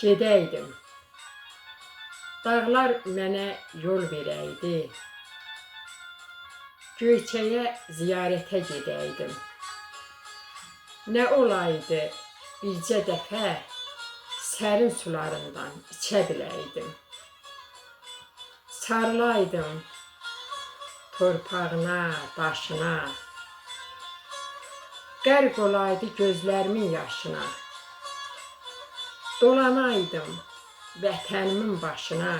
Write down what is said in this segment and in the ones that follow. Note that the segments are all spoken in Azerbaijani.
gedəydim. Dağlar mənə yol verəydi. Göyçəyə ziyarətə gedəydim. Nə olaydı bircə dəfə sərin sularından içə biləydim. Sarılaydım torpağına, daşına. Qərq olaydı gözlərimin yaşına. Dolanaydım vətənimin başına.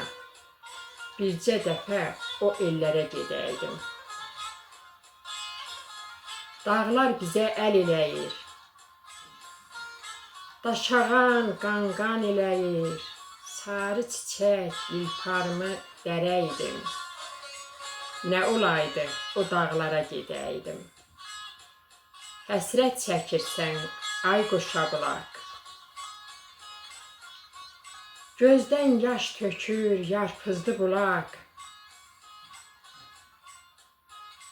Bircə dəfə o ellərə gedəydim. Dağlar bizə əl eləyir. Daşağan qanqan eləyir. Sarı çiçək ilparımı dərəydim. Nə olaydı o dağlara gedəydim. Həsrət çəkirsən ay qoşabılaq. Gözdən yaş tökür yarpızlı bulaq.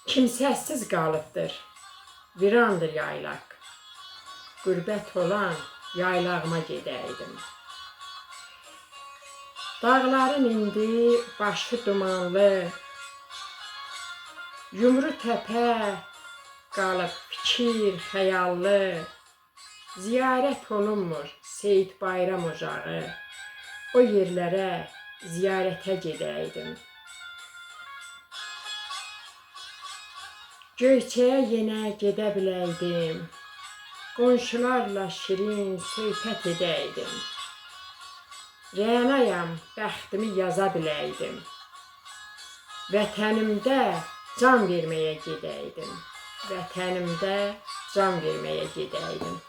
Kimsəsiz qalıbdır, virandır yaylaq. Qürbət olan yaylağıma gedəydim. Dağların indi başı dumanlı. Yumru təpə qalıb fikir, xəyallı. Ziyarət olunmur Seyid Bayram ocağı. O yerlərə ziyarətə gedəydim. Göyçəyə yenə gedə biləydim. Qonşularla şirin söhbət edəydim. Rənayam bəxtimi yaza biləydim. Vətənimdə can verməyə gedəydim. Vətənimdə can verməyə gedəydim.